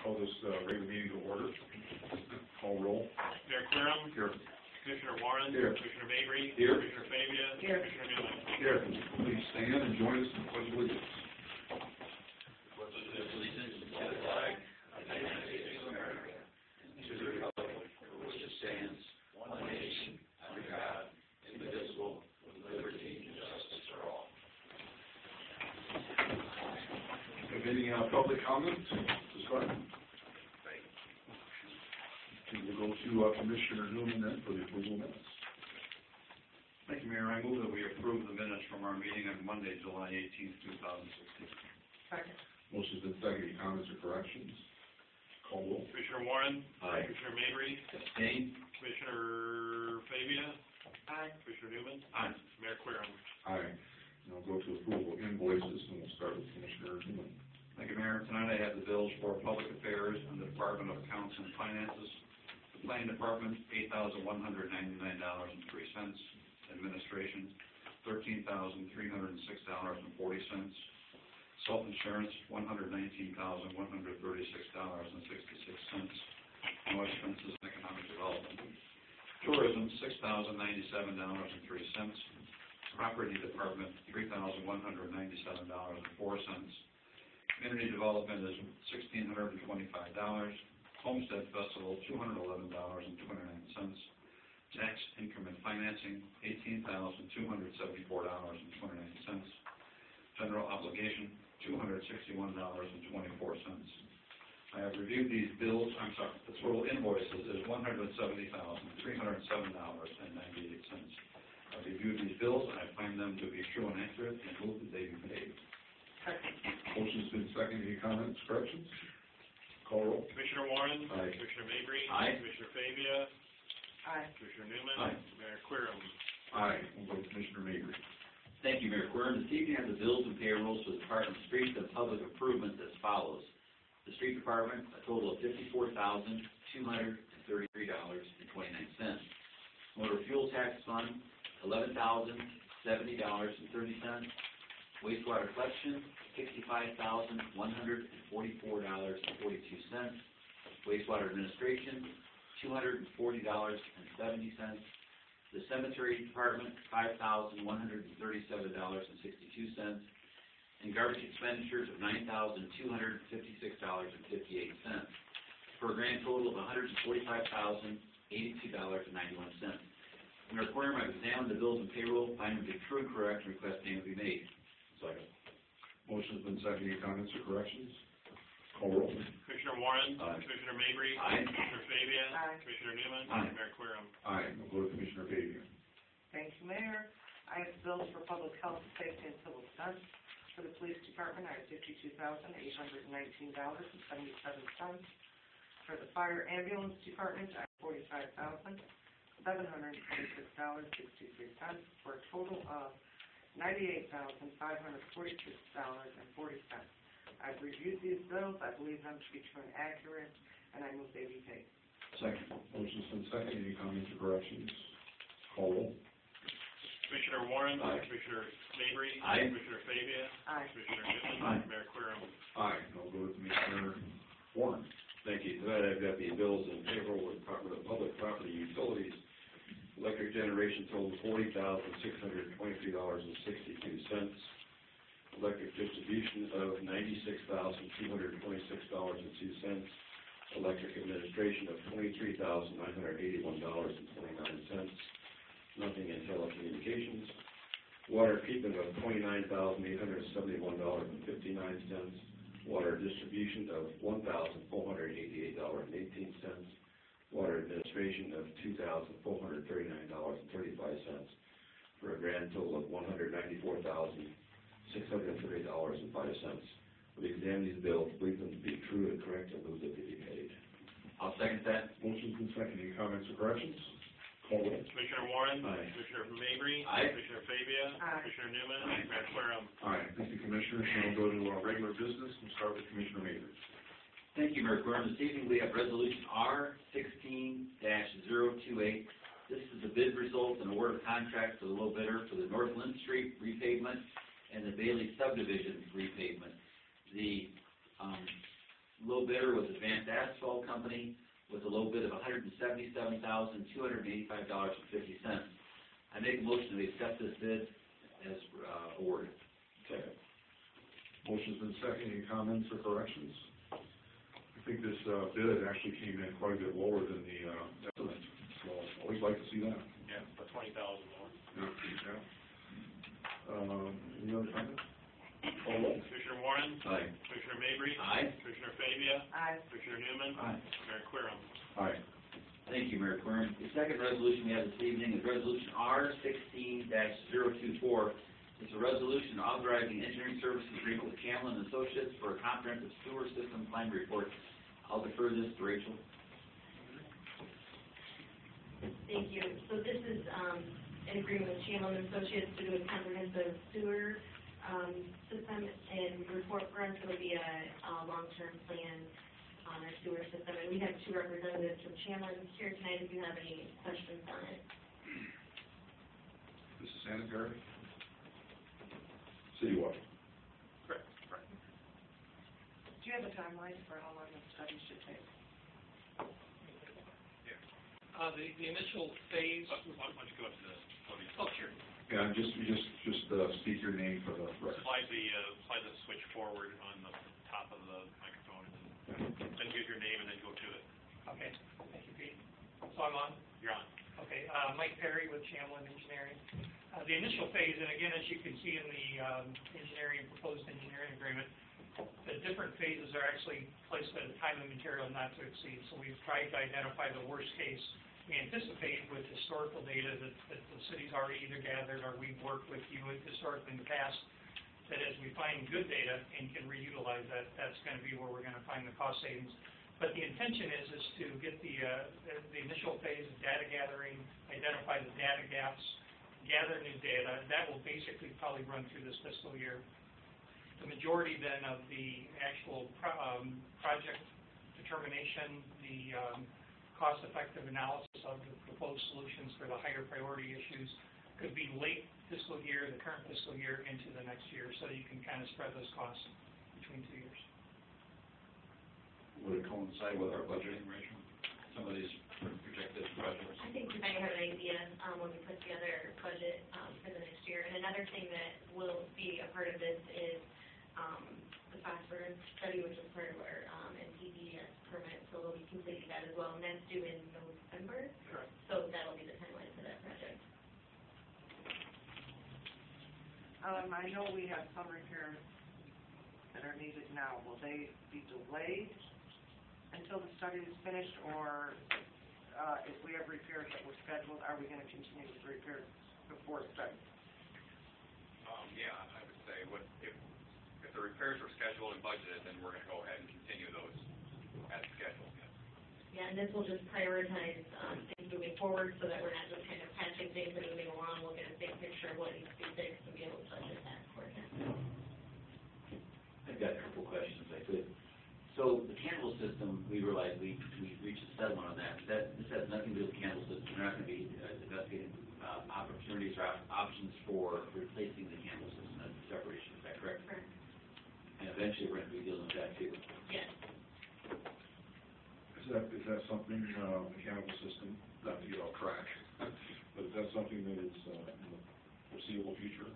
Call this regular meeting to order. Call roll. Mayor Querom. Here. Commissioner Warren. Here. Commissioner Mabry. Here. Commissioner Fabia. Here. Commissioner Newman. Here. Please stand and join us in the pledge of allegiance. Allegiance to the flag of the United States of America and to the republic for which it stands, one nation, under God, indivisible, with liberty and justice for all. Have any public comments to start? We'll go to Commissioner Newman then for the approval minutes. Thank you, Mayor. I move that we approve the minutes from our meeting on Monday, July 18th, 2016. Second. Motion's been seconded. Any comments or corrections? Call roll. Commissioner Warren. Aye. Commissioner Mabry. Abstain. Commissioner Fabia. Aye. Commissioner Newman. Aye. Mayor Querom. Aye. Now we'll go to approval of invoices, and we'll start with Commissioner Newman. Thank you, Mayor. Tonight I have the bills for Public Affairs and the Department of Accounts and Finances. The Planning Department, $8,199.03. Administration, $13,306.40. Self-insurance, $119,136.66. No expenses, economic development. Tourism, $6,097.03. Property Department, $3,197.04. Community Development is $1,625. Homestead Festival, $211.29. Tax Increment Financing, $18,274.29. General Obligation, $261.24. I have reviewed these bills. The total invoices is $170,307.98. I've reviewed these bills and I find them to be true and accurate and move that they be paid. Second. Motion's been seconded. Any comments, corrections? Call roll. Commissioner Warren. Aye. Commissioner Mabry. Aye. Commissioner Fabia. Aye. Commissioner Newman. Aye. Mayor Querom. Aye. We'll go to Commissioner Mabry. Thank you, Mayor Querom. This evening I have the bills and payrolls for the Department of Streets and Public Improvements as follows. The Street Department, a total of $54,233.29. Motor Fuel Tax Fund, $11,070.30. Wastewater Collection, $65,144.42. Wastewater Administration, $240.70. The Cemetery Department, $5,137.62. And garbage expenditures of $9,256.58. For a grand total of $145,082.91. Mayor Querom, I've examined the bills and payroll, find them to be true and correct, and request payment be made. Second. Motion's been seconded. Any comments or corrections? Call roll. Commissioner Warren. Aye. Commissioner Mabry. Aye. Commissioner Fabia. Aye. Commissioner Newman. Aye. Mayor Querom. Aye. We'll go to Commissioner Fabia. Thank you, Mayor. I have bills for public health, safety, and civil defense. For the police department, I have $52,819.77. For the fire ambulance department, I have $45,726.63, for a total of $98,546.40. I've reviewed these bills. I believe them to be true and accurate, and I move they be paid. Second. Motion's been seconded. Any comments or corrections? Call roll. Commissioner Warren. Aye. Commissioner Mabry. Aye. Commissioner Fabia. Aye. Commissioner Newman. Aye. Mayor Querom. Aye. Now we'll go to Commissioner Warren. Thank you. Tonight I've got the bills and payroll with the Department of Public Property Utilities. Electric generation total $40,623.62. Electric distribution of $96,226.02. Electric administration of $23,981.29. Nothing in telecommunications. Water treatment of $29,871.59. Water distribution of $1,488.18. Water administration of $2,439.35. For a grand total of $194,630.05. We examine these bills, believe them to be true and correct, and move that they be paid. I'll second that. Motion's been seconded. Any comments or corrections? Call roll. Commissioner Warren. Aye. Commissioner Mabry. Aye. Commissioner Fabia. Aye. Commissioner Newman. Aye. Mayor Querom. Aye. Thank you, Commissioners. Now we'll go to our regular business. We'll start with Commissioner Mabry. Thank you, Mayor Querom. This evening we have Resolution R-16-028. This is the bid results and award of contract for the low bidder for the North Lynn Street repavement and the Bailey subdivision repavement. The low bidder was Advanced Asphalt Company with a low bid of $177,285.50. I make a motion to accept this bid as awarded. Second. Motion's been seconded. Any comments or corrections? I think this bid actually came in quite a bit lower than the estimate, so always like to see that. Yeah, but 20,000 more. Yeah. Any other comments? Call roll. Commissioner Warren? Aye. Commissioner Mabry? Aye. Commissioner Fabia? Aye. Commissioner Newman? Aye. Mayor Querem? Aye. Thank you, Mayor Querem. The second resolution we have this evening is Resolution R16-024. It's a resolution authorizing engineering services agreement with Camlin Associates for a comprehensive sewer system plan report. I'll defer this to Rachel. Thank you. So this is an agreement with Camlin Associates to do a comprehensive sewer system and report for us. It'll be a long-term plan on our sewer system. And we have two representatives from Camlin here tonight if you have any questions on it. This is sanitary? City water. Correct. Do you have a timeline for how long the study should take? The initial phase. Why don't you go up to the podium? Oh, sure. Yeah, just speak your name for the record. Slide the switch forward on the top of the microphone, and then give your name and then go to it. Okay. Thank you, Pete. So I'm on. You're on. Okay. Mike Perry with Camlin Engineering. The initial phase, and again, as you can see in the proposed engineering agreement, the different phases are actually placed at a time and material not to exceed. So we've tried to identify the worst case. We anticipate with historical data that the city's already either gathered or we've worked with you historically in the past, that as we find good data and can reutilize that, that's going to be where we're going to find the cost savings. But the intention is to get the initial phase of data gathering, identify the data gaps, gather new data. That will basically probably run through this fiscal year. The majority then of the actual project determination, the cost-effective analysis of the proposed solutions for the higher priority issues could be late fiscal year, the current fiscal year, into the next year, so you can kind of spread those costs between 2 years. Would it coincide with our budgeting, Rachel? Some of these projected projects? I think you might have an idea when we put together a budget for the next year. And another thing that will be a part of this is the phosphorus study, which is part of our NPDES permit, so we'll be completing that as well, and that's due in November. Correct. So that'll be the timeline for that project. I know we have some repairs that are needed now. Will they be delayed until the study is finished, or if we have repairs that were scheduled, are we going to continue with the repairs before study? Yeah, I would say if the repairs were scheduled and budgeted, then we're going to go ahead and continue those as scheduled. Yes. Yeah, and this will just prioritize things moving forward so that we're not just kind of patching things and moving along. We'll get a big picture of what needs to be fixed and be able to budget that for it. I've got a couple questions if I could. So the candle system, we realize we reached a settlement on that. This has nothing to do with the candle system. We're not going to be investigating opportunities or options for replacing the candle system. That's a separate issue. Is that correct? Correct. And eventually we're going to be dealing with that too. Yes. Is that something, mechanical system, not to get off track, but is that something that is in the foreseeable future?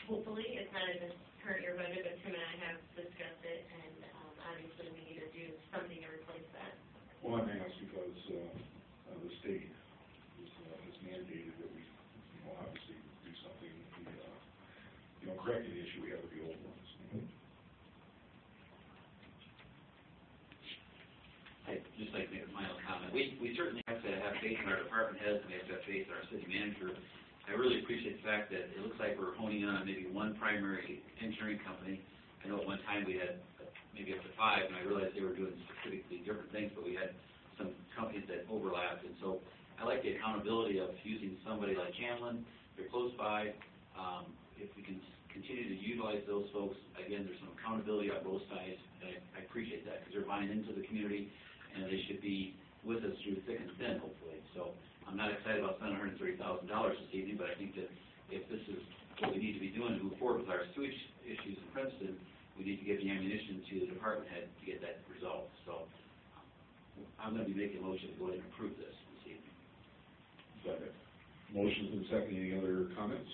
Hopefully, it's not in this current year budget, but Tim and I have discussed it, and obviously we need to do something to replace that. Well, I ask because the state has mandated that we, obviously do something. Correcting the issue we have with the old ones. I'd just like to make a final comment. We certainly have to have faith in our department heads, and we have to have faith in our city manager. I really appreciate the fact that it looks like we're honing in on maybe one primary engineering company. I know at one time we had maybe up to 5, and I realized they were doing specifically different things, but we had some companies that overlapped. And so I like the accountability of using somebody like Camlin. They're close by. If we can continue to utilize those folks, again, there's some accountability on both sides, and I appreciate that because they're buying into the community, and they should be with us through thick and thin, hopefully. So I'm not excited about spending $130,000 this evening, but I think that if this is what we need to be doing to move forward with our sewage issues in Princeton, we we need to get the ammunition to the department head to get that resolved. So I'm going to be making a motion to go ahead and approve this evening. Second. Motion's been seconded. Any other comments?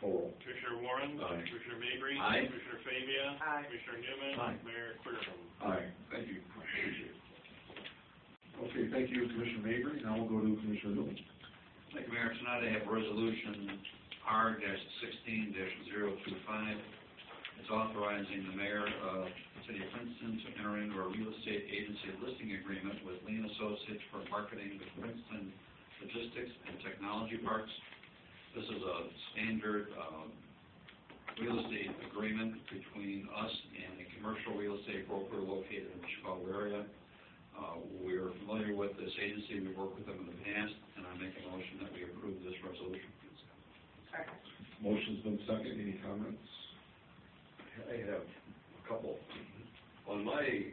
Call roll. Commissioner Warren? Aye. Commissioner Mabry? Aye. Commissioner Fabia? Aye. Commissioner Newman? Aye. Mayor Querem? Aye. Thank you. Appreciate it. Okay, thank you, Commissioner Mabry. Now we'll go to Commissioner Newman. Thank you, Mayor. Tonight I have resolution R-16-025. It's authorizing the mayor of the city of Princeton to enter into a real estate agency listing agreement with Lean Associates for marketing the Princeton Logistics and Technology Parks. This is a standard real estate agreement between us and a commercial real estate broker located in the Chicago area. We're familiar with this agency. We've worked with them in the past, and I'm making a motion that we approve this resolution. Second. Motion's been seconded. Any comments? I have a couple. On my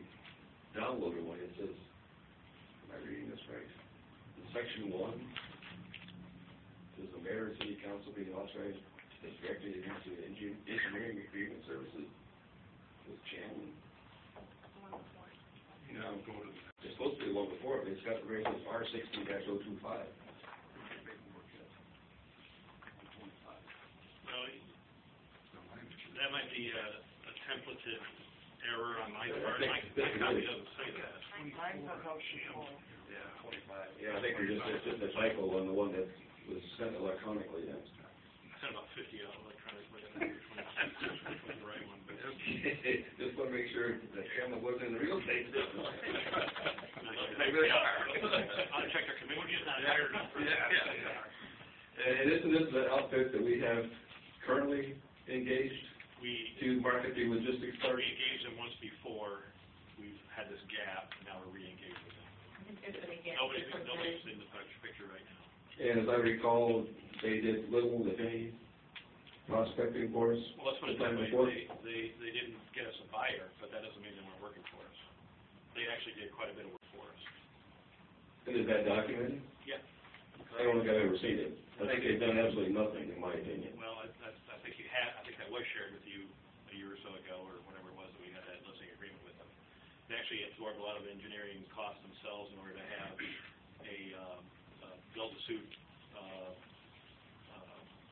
downloaded one, it says, am I reading this right? In section 1, says the mayor and city council being authorized to directly into engineering agreement services with Chandler. Yeah, I'll go to It's supposed to be the one before, but it's got the rate as R-16-025. Well, that might be a templated error on my part. My copy doesn't say that. Mine says oh, Yeah, 25. Yeah, I think it's just a typo on the one that was sent electronically, yeah. I sent about 50 out electronically. I think it's the right one, but Just want to make sure that Cameron wasn't in the real estate business. they really are. I'll check their committee. And isn't this the outfit that we have currently engaged to market the logistics We part? engaged them once before. We've had this gap, and now we're re-engaged with them. I think there's been a gap. Nobody's in the picture right now. And as I recall, they did little, if any, prospecting for us. Well, let's put it the that time way. before. They didn't get us a buyer, but that doesn't mean they weren't working for us. They actually did quite a bit of work for us. And is that documented? Yeah. I don't think I've ever seen it. I think they've done absolutely nothing, in my opinion. Well, I think that was shared with you a year or so ago, or whenever it was that we had that listing agreement with them. They actually absorbed a lot of engineering costs themselves in order to have a build-to-suit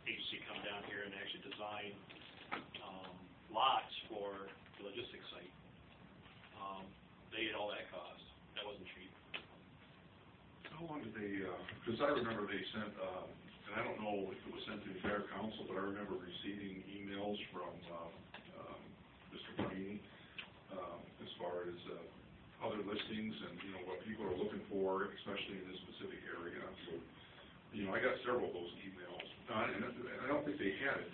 agency come down here and actually design lots for the logistics site. They had all that cost. That wasn't cheap. How long did they, because I remember they sent, and I don't know if it was sent to the entire council, but I remember receiving emails from Mr. Marini as far as other listings and, you know, what people are looking for, especially in this specific area. So, you know, I got several of those emails. And I don't think they had it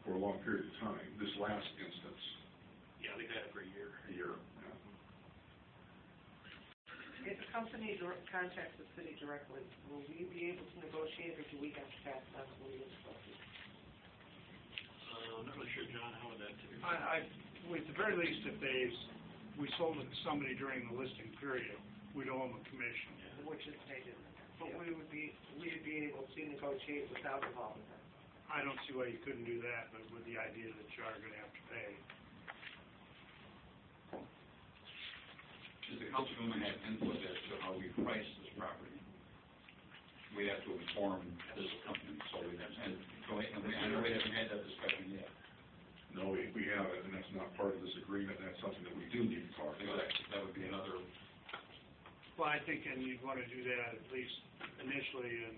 for a long period of time, this last instance. Yeah, I think they had it for a year. A year, yeah. If a company contacts the city directly, will we be able to negotiate, or do we have to pass it on to the associate? I'm not really sure, John, how would that do? At the very least, if we sold it to somebody during the listing period, we'd owe them a commission. Which is stated. But we would be able to negotiate without involving them. I don't see why you couldn't do that, but with the idea that you are going to have to pay. Is the council going to have input as to how we price this property? We have to inform this company, so we have, and I know we haven't had that discussion yet. No, we haven't, and that's not part of this agreement, and that's something that we do need to talk about. Exactly, that would be another. Well, I think, and you'd want to do that at least initially in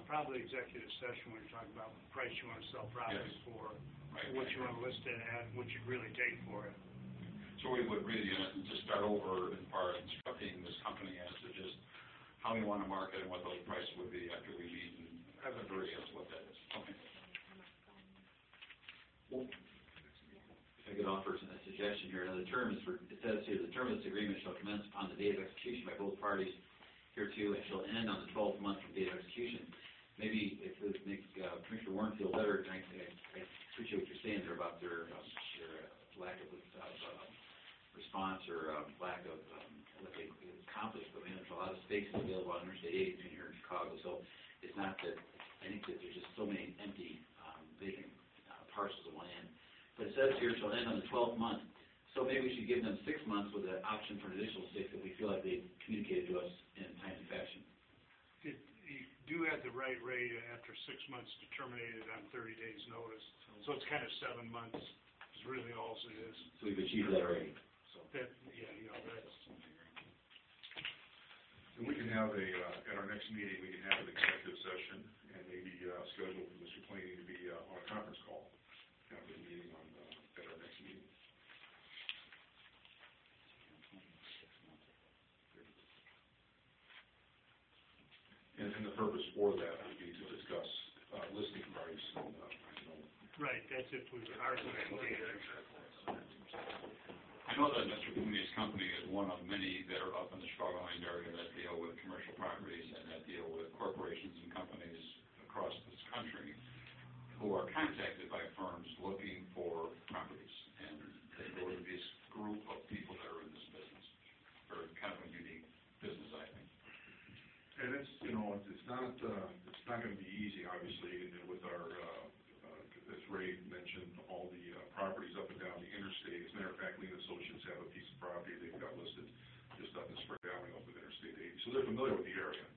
probably executive session when you're talking about the price you want to sell properties for, what you want to list it at, what you'd really take for it. So we would really just start over as far as instructing this company as to just how we want to market and what those prices would be after we meet and have a very as to what that is. Okay. If I could offer a suggestion here, now it says here, the term of this agreement shall commence on the date of execution by both parties hereto and shall end on the 12th month from date of execution. Maybe if it would make Commissioner Warren feel better, and I appreciate what you're saying there about their lack of response or lack of what they accomplished, but I mean, there's a lot of space available on Interstate 8 between here and Chicago, so it's not that, I think that there's just so many empty, vacant parcels of land but it says here shall end on the 12th month. So maybe we should give them 6 months with an option for an additional 6 if we feel like they've communicated to us in a timely fashion. You do have the right rate after 6 months to terminate it on 30 days' notice. So it's kind of 7 months is really all it is. So we've achieved that already. So that, yeah, you know, that's, And we can have at our next meeting, we can have an executive session and maybe schedule for Mr. Planey to be on a conference call after the meeting at our next meeting. And the purpose for that would be to discuss listing price and, right, that's if we are going to do it. I know that Mr. Cooney's company is one of many that are up in the Chicago area that deal with commercial properties and that deal with corporations and companies across this country who are contacted by firms looking for properties. And they go to this group of people that are in this business. Very kind of a unique business, I think. and it's, it's not going to be easy, obviously, and with our, as Ray mentioned, all the properties up and down the interstate. As a matter of fact, Lee and Associates have a piece of property they've got listed just up in Spring Valley off of Interstate 80. So they're familiar with the area.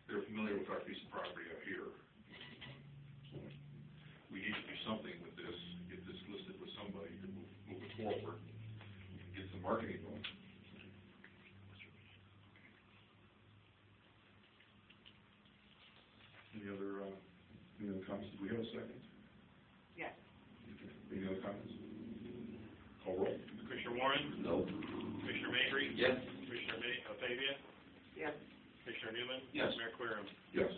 They're familiar with our piece of property up here. So we need to do something with this, get this listed with somebody to move it forward, get some marketing going. Any other comments? Do we have a second? Yes. Any other comments? Call roll. Commissioner Warren? No. Commissioner Mabry? Yes. Commissioner Fabia? Yes. Commissioner Newman? Yes. Mayor Querem? Yes.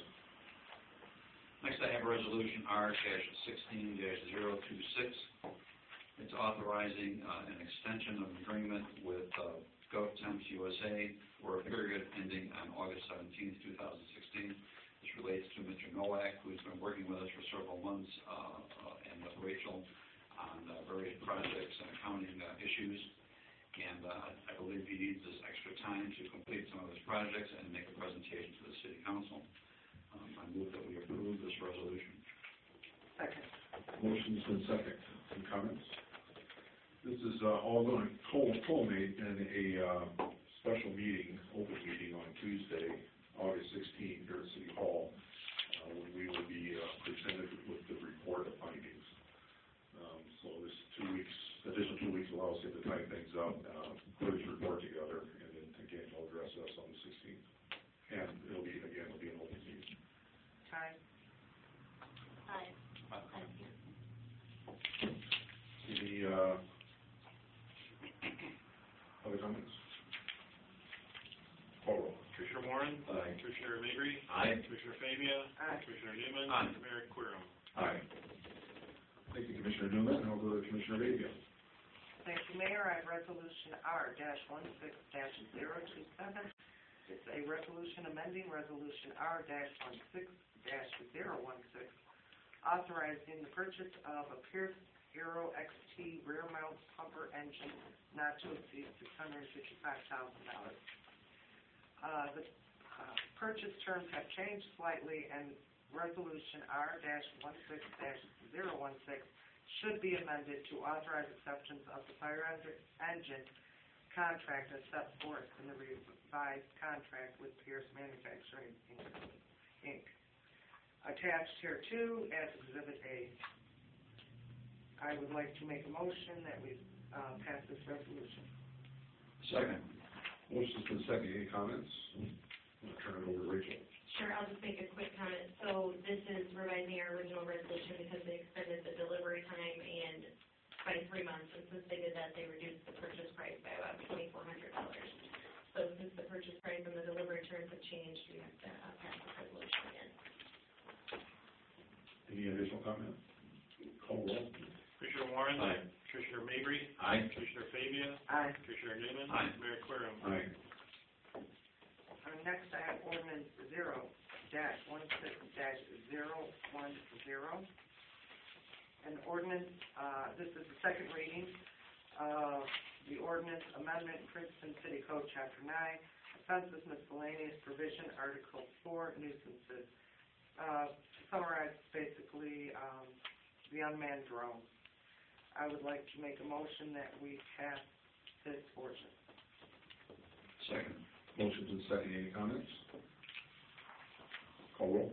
Next, I have Resolution R-16-026. It's authorizing an extension of agreement with GovTemps USA for a period ending on August 17th, 2016. This relates to Mr. Nowak, who's been working with us for several months, and with Rachel on various projects and accounting issues. And I believe he needs this extra time to complete some of his projects and make a presentation to the City Council. I move that we approve this resolution. Second. Motion's been second. Some comments? This is all going to culminate in a special meeting, open meeting on Tuesday, August 16th, here at City Hall, when we will be presented with the report of findings. So this additional 2 weeks allows him to tie things up, put his report together, and then again, he'll address us on the 16th. And it'll be an open meeting. Time. Aye. Any other comments? Call roll. Commissioner Warren? Aye. Commissioner Mabry? Aye. Commissioner Fabia? Aye. Commissioner Newman? Aye. Mayor Querem? Aye. Thank you, Commissioner Newman. I'll go to Commissioner Fabia. Thank you, Mayor. I have Resolution R-16-027. It's a resolution amending Resolution R-16-016, authorizing the purchase of a Pierce Aero XT rear mount pumper engine not to exceed $655,000. The purchase terms have changed slightly, and Resolution R-16-016 should be amended to authorize acceptance of the fire engine contract as set forth in the revised contract with Pierce Manufacturing, Inc. Attached here too as Exhibit A. I would like to make a motion that we pass this resolution. Second. Motion's been second. Any comments? I'm going to turn it over to Rachel. Sure, I'll just make a quick comment. So this is revising our original resolution because they extended the delivery time and by 3 months, and since they did that, they reduced the purchase price by about $2,400. So since the purchase price and the delivery terms have changed, we have to pass the resolution again. Any additional comments? Call roll. Commissioner Warren? Aye. Commissioner Mabry? Aye. Commissioner Fabia? Aye. Commissioner Newman? Aye. Mayor Querem? Aye. Next, I have ordinance 0-16-010. An ordinance, this is the second reading of the ordinance amendment, Princeton City Code, Chapter 9, offenses, miscellaneous provision, Article 4, nuisances. To summarize, basically, the unmanned drone. I would like to make a motion that we pass this ordinance. Second. Motion's been seconded. Any comments? Call roll.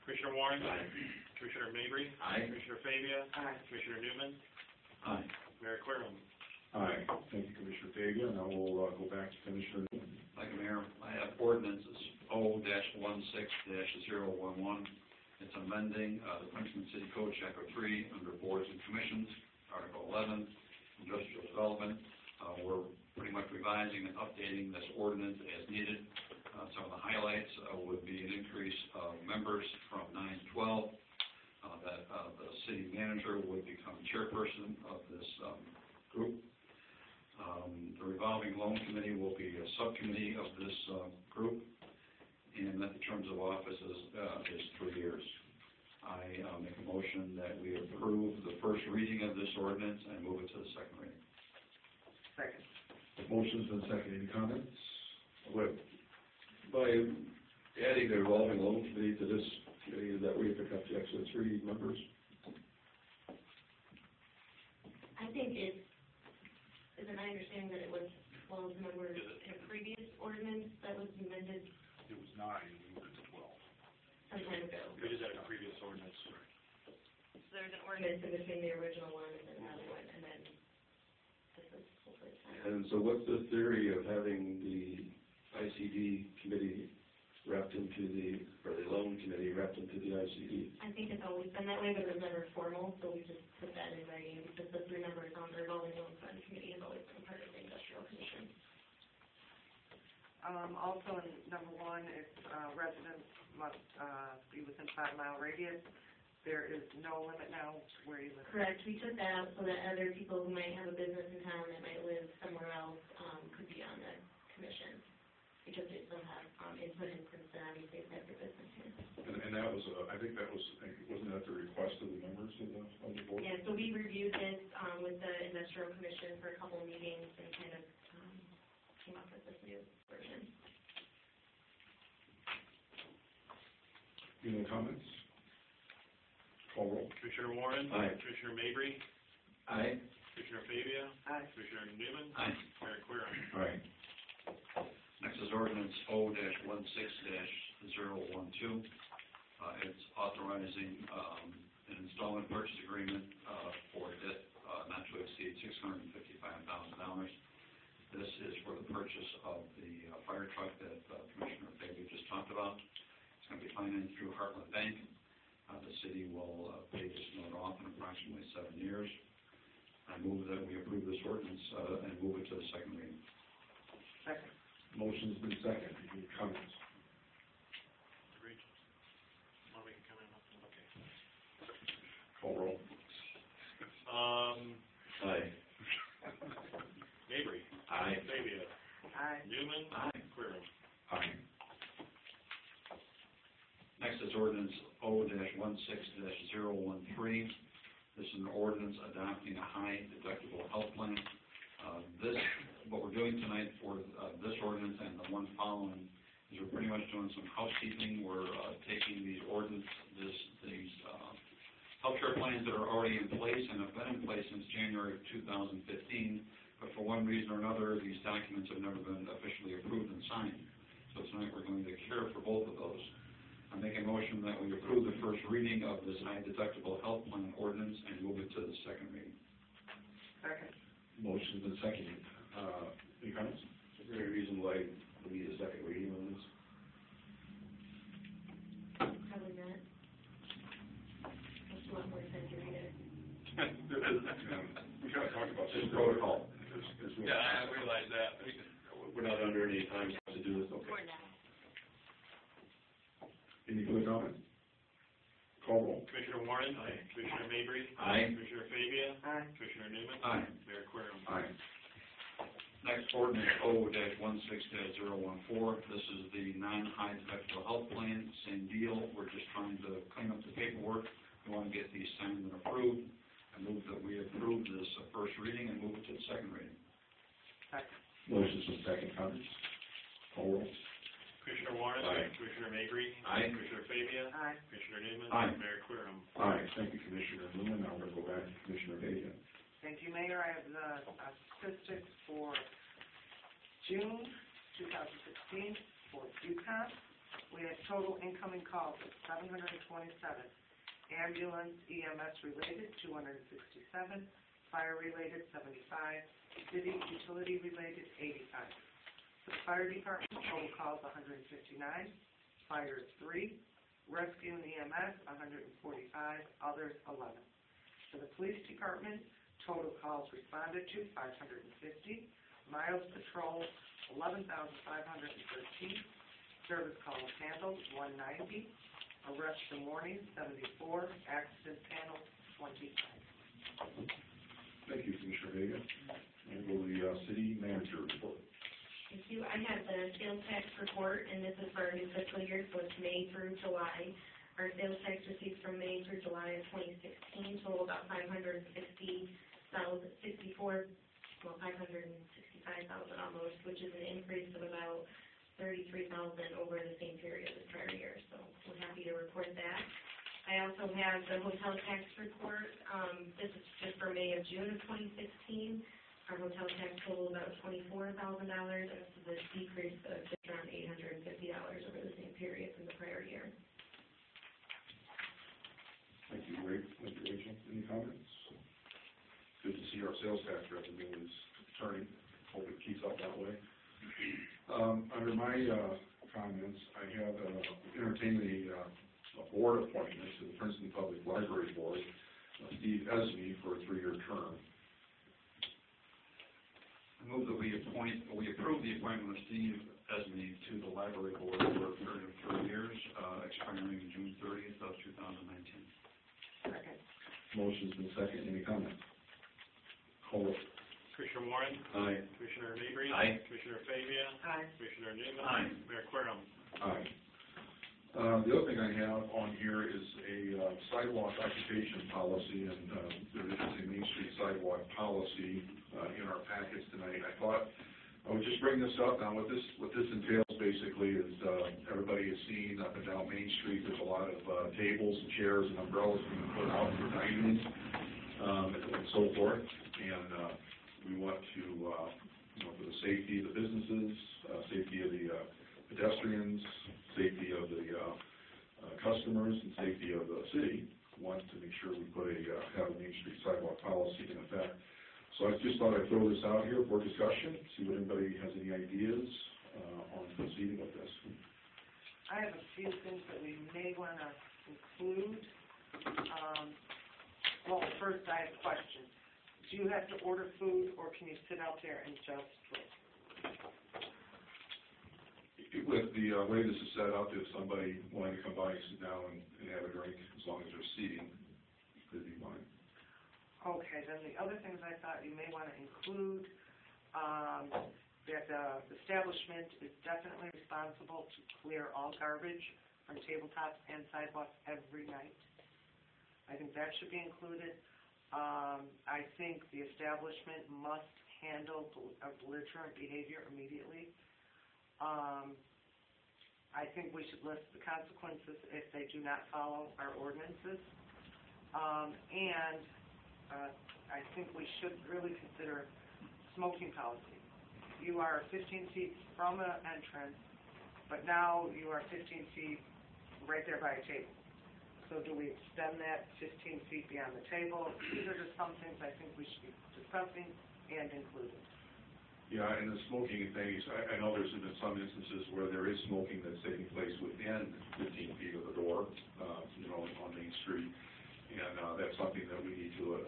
Commissioner Warren? Aye. Commissioner Mabry? Aye. Commissioner Fabia? Aye. Commissioner Newman? Aye. Mayor Querem? Aye. Thank you, Commissioner Fabia. Now we'll go back to Commissioner Newman. Thank you, Mayor. I have ordinances O-16-011. It's amending the Princeton City Code, Chapter 3, under boards and commissions, Article 11, industrial development. We're pretty much revising and updating this ordinance as needed. Some of the highlights would be an increase of members from 9 to 12, that the city manager would become chairperson of this group. The revolving loan committee will be a subcommittee of this group, and that the terms of office is 3 years. I make a motion that we approve the first reading of this ordinance and move it to the second reading. Second. The motion's been seconded. Any comments? By adding the revolving loan committee to this committee, is that where you pick up the extra 3 members? I think it's my understanding that it was 12 members in a previous ordinance that was amended It was 9, we moved it to 12. some time ago. We did that in a previous ordinance. So there's an ordinance in between the original one and another one, and then this is hopefully the time. And so what's the theory of having the ICD committee wrapped into the loan committee wrapped into the ICD? I think it's always been that way, but it was never formal, so we just put that in writing, because the 3 members on the revolving loan fund committee has always been part of the industrial commission. Also in number 1, if residents must be within 5-mile radius, there is no limit now where you live. Correct, we took that out so that other people who might have a business in town that might live somewhere else could be on the commission, because they still have input in Princeton, obviously, if they have their business here. And that was, I think that was, wasn't that the request of the members of the board? Yeah, so we reviewed this with the industrial commission for a couple of meetings and kind of came up with this new version. Any comments? Call roll. Commissioner Warren? Aye. Commissioner Mabry? Aye. Commissioner Fabia? Aye. Commissioner Newman? Aye. Mayor Querem? Aye. Next is ordinance O-16-012. It's authorizing an installment purchase agreement for debt not to exceed $655,000. This is for the purchase of the fire truck that Commissioner Fabia just talked about. It's going to be financed through Heartland Bank. The city will pay this note off in approximately 7 years. I move that we approve this ordinance and move it to the second reading. Second. Motion's been seconded. Any comments? Agreed. Want to make a comment? Okay. Call roll. Aye. Mabry? Aye. Fabia? Aye. Newman? Aye. Querem? Aye. Next is ordinance O-16-013. This is an ordinance adopting a high deductible health plan. What we're doing tonight for this ordinance and the one following is we're pretty much doing some housekeeping. We're taking these healthcare plans that are already in place and have been in place since January of 2015, but for one reason or another, these documents have never been officially approved and signed. So tonight we're going to care for both of those. I make a motion that we approve the first reading of this high deductible health plan ordinance and move it to the second reading. Second. Motion's been seconded. Any comments? Is there any reason why we need a second reading on this? Probably not. It's a lot more time to read it. We kind of talked about this. Just protocol. Yeah, I realize that. We're not under any time to do this, okay? Any further comments? Call roll. Commissioner Warren? Aye. Commissioner Mabry? Aye. Commissioner Fabia? Aye. Commissioner Newman? Aye. Mayor Querem? Aye. Next ordinance O-16-014. This is the non-high deductible health plan. Same deal. We're just trying to clean up the paperwork. We want to get these signed and approved. I move that we approve this first reading and move it to the second reading. Second. Motion's been seconded. Comments? Call roll. Commissioner Warren? Aye. Commissioner Mabry? Aye. Commissioner Fabia? Aye. Commissioner Newman? Aye. Mayor Querem? Aye. Thank you, Commissioner Newman. Now we're going to go back to Commissioner Fabia. Thank you, Mayor. I have the statistics for June 2016 for UConn. We had total incoming calls of 727, ambulance EMS related 267, fire related 75, city utility related 85. For the fire department, total calls 159, fire 3, rescue and EMS 145, others 11. For the police department, total calls responded to 550, miles patrol 11,513, service calls handled 190, arrests and warnings 74, accident panels 25. Thank you, Commissioner Vega. And will the city manager report? Thank you. I have the sales tax report, and this is for our new fiscal year, so it's May through July. Our sales tax receipts from May through July of 2016 total about $565,000 almost, which is an increase of about $33,000 over the same period as the prior year, so we're happy to report that. I also have the hotel tax report. This is just for May of June of 2016. Our hotel tax total about $24,000, and this is a decrease of just around $850 over the same period from the prior year. Thank you, Ray. Thank you, Rachel. Any comments? Good to see our sales tax revenue is turning. Hope it keeps up that way. Under my comments, I have entertained a board appointment to the Princeton Public Library Board, Steve Esme, for a 3-year term. I move that we approve the appointment of Steve Esme to the library board for a period of 3 years, expiring June 30th of 2019. Second. Motion's been second. Any comments? Call it. Commissioner Warren? Aye. Commissioner Mabry? Aye. Commissioner Fabia? Aye. Commissioner Newman? Aye. Mayor Querem? Aye. The other thing I have on here is a sidewalk occupation policy, and there is a Main Street sidewalk policy in our packets tonight. I thought I would just bring this up. Now, what this entails basically is everybody has seen up and down Main Street, there's a lot of tables and chairs and umbrellas being put out for dining and so forth. And we want to, for the safety of the businesses, safety of the pedestrians, safety of the customers, and safety of the city, want to make sure we have a Main Street sidewalk policy in effect. So I just thought I'd throw this out here for discussion, see what anybody has any ideas on proceeding with this. I have a few things that we may want to include. Well, first I have a question. Do you have to order food, or can you sit out there and just drink? With the way this is set up, if somebody wanted to come by and sit down and have a drink, as long as there's seating, could be fine. Okay, then the other things I thought you may want to include, that the establishment is definitely responsible to clear all garbage from tabletops and sidewalks every night. I think that should be included. I think the establishment must handle belligerent behavior immediately. I think we should list the consequences if they do not follow our ordinances. And I think we should really consider smoking policy. You are 15 feet from an entrance, but now you are 15 feet right there by a table. So do we extend that 15 feet beyond the table? These are just some things I think we should be discussing and including. Yeah, and the smoking things, I know there's been some instances where there is smoking that's taking place within 15 feet of the door, on Main Street. And that's something that we need to,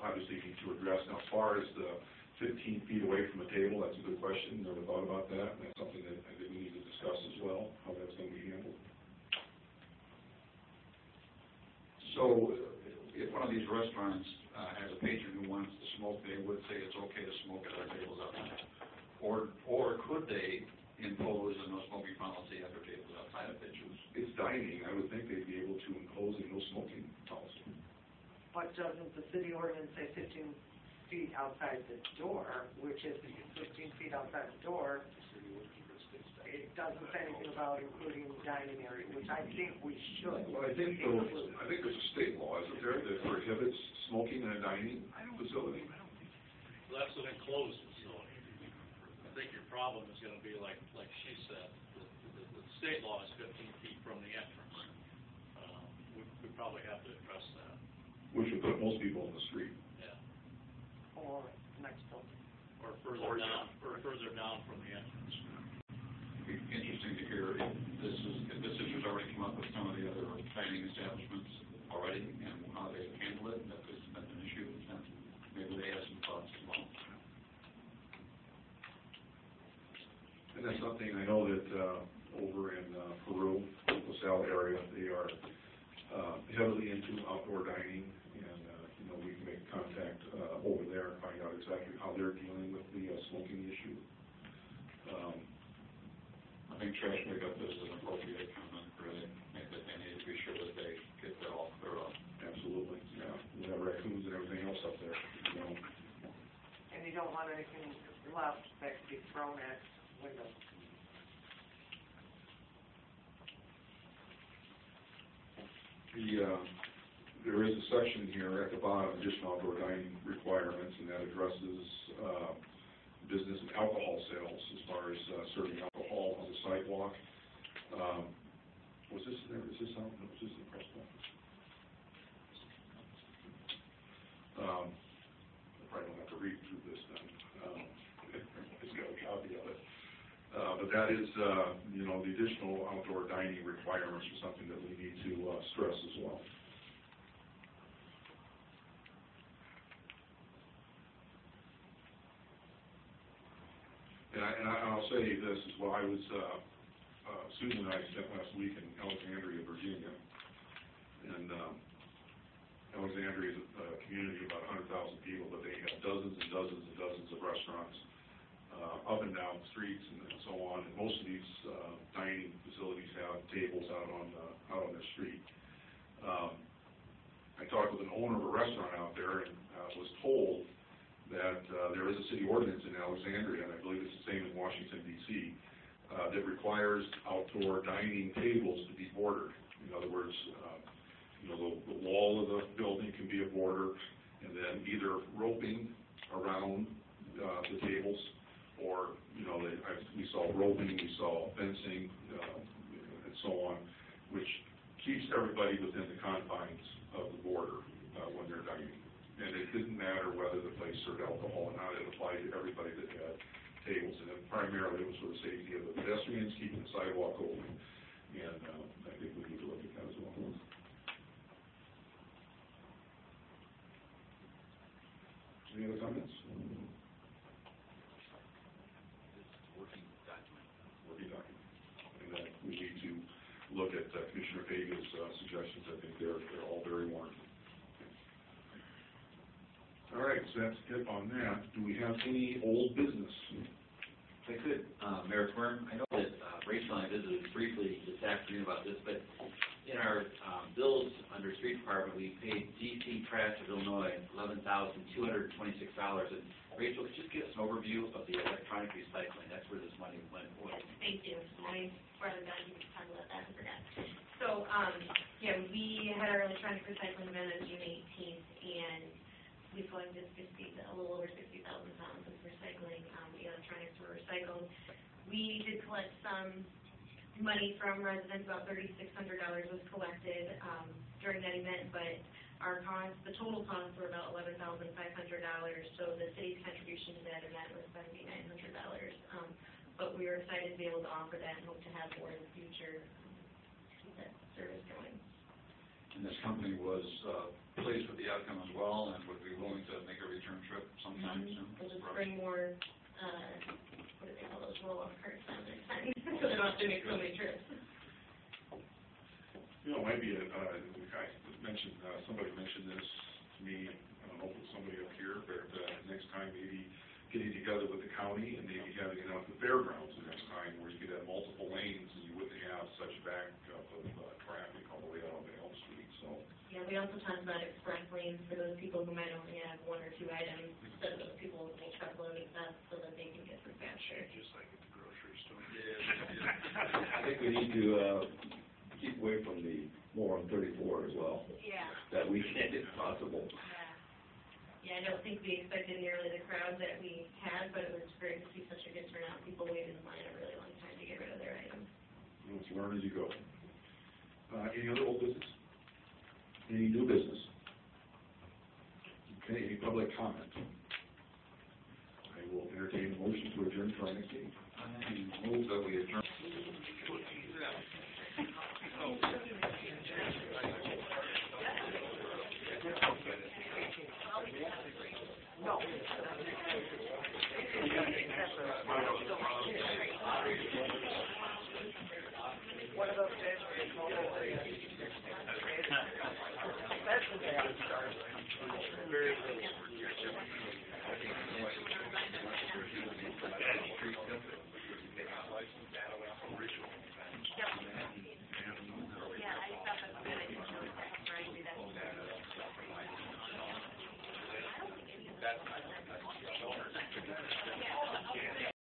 obviously need to address. Now, as far as the 15 feet away from the table, that's a good question. Never thought about that. And that's something that I think we need to discuss as well, how that's going to be handled. So, if one of these restaurants has a patron who wants to smoke, they would say it's okay to smoke at our tables outside? Or could they impose a no smoking policy at their tables outside if they choose? It's dining. I would think they'd be able to impose a no smoking policy. But doesn't the city ordinance say 15 feet outside the door, which is 15 feet outside the door? it doesn't say anything about including the dining area, which I think we should. Well, I think there's a state law, isn't there, that prohibits smoking in a dining facility? Well, that's an enclosed facility. I think your problem is gonna be like she said, the state law is 15 feet from the entrance. We probably have to address that. Which would put most people in the street. Yeah. Or next building. Or further down from the entrance. It'd be interesting to hear if this issue's already come up with some of the other dining establishments already, and how they handle it, and if it's been an issue with them. Maybe they have some thoughts as well. And that's something I know that over in Peru, LaSalle area, they are heavily into outdoor dining, and we can make contact over there and find out exactly how they're dealing with the smoking issue. I think trash pickup is an appropriate comment, really, that they need to be sure that they get that all cleared up. Absolutely, yeah. We have raccoons and everything else up there, And you don't want anything left that could be thrown at windows. There is a section here at the bottom, additional outdoor dining requirements, and that addresses business and alcohol sales as far as serving alcohol on the sidewalk. Was this there? Is this out? Was this in the press conference? I probably don't have to read through this then. It's got a copy of it. But that is, the additional outdoor dining requirements are something that we need to stress as well. And I'll say this as well. I was, Susan and I spent last week in Alexandria, Virginia. And Alexandria is a community of about 100,000 people, but they have dozens and dozens and dozens of restaurants up and down streets and so on. And most of these dining facilities have tables out on the street. I talked with an owner of a restaurant out there and was told that there is a city ordinance in Alexandria, and I believe it's the same in Washington, D.C., that requires outdoor dining tables to be bordered. In other words, the wall of the building can be a border, and then either roping around the tables, or, we saw roping, we saw fencing, and so on, which keeps everybody within the confines of the border when they're dining. And it didn't matter whether the place served alcohol or not, it applied to everybody that had tables. And then primarily it was for the safety of the pedestrians, keeping the sidewalk open. And I think we need to look at that as well. Any other comments? Working document. Working document. And then we need to look at Commissioner Pagan's suggestions. I think they're all very warranted. All right, so that's it on that. Do we have any old business? If I could, Mayor Quirm, I know that Rachel and I visited briefly this afternoon about this, but in our bills under street department, we paid DC Trash of Illinois $11,226. And Rachel, could you just give us an overview of the electronic recycling? That's where this money went. Thank you. I brought it down, you can talk about that, I forgot. So, we had our electronic recycling event on June 18th, and we collected a little over 60,000 pounds of recycling. The electronics were recycled. We did collect some money from residents, about $3,600 was collected during that event, but the total costs were about $11,500, so the city's contribution to that event was $7,900. But we were excited to be able to offer that and hope to have more in the future to keep that service going. And this company was pleased with the outcome as well, and would be willing to make a return trip sometime soon. We'll just bring more, what do they call those, roll-off carts down next time, so they don't have to make so many trips. Maybe somebody mentioned this to me, I don't know if it was somebody up here, but next time maybe getting together with the county and maybe having it out at the fairgrounds the next time, where you could have multiple lanes and you wouldn't have such backup of traffic all the way out on Elm Street. So Yeah, we also talked about express lanes for those people who might only have one or two items, instead of those people with a truckload of stuff, so that they can get through faster. Just like at the grocery store. I think we need to, keep away from the more on 34 as well, Yeah. that weekend if possible. Yeah, I don't think we expected nearly the crowd that we had, but it was great to see such a good turnout. People waited in line a really long time to get rid of their items. Let's learn as you go. Any other old business? Any new business? Okay, any public comment? I will entertain a motion to adjourn to our next meeting. I move that we adjourn. What about this? That's the day I started. Very good. Yeah, I thought that was good. I didn't know that. Right, that's. That's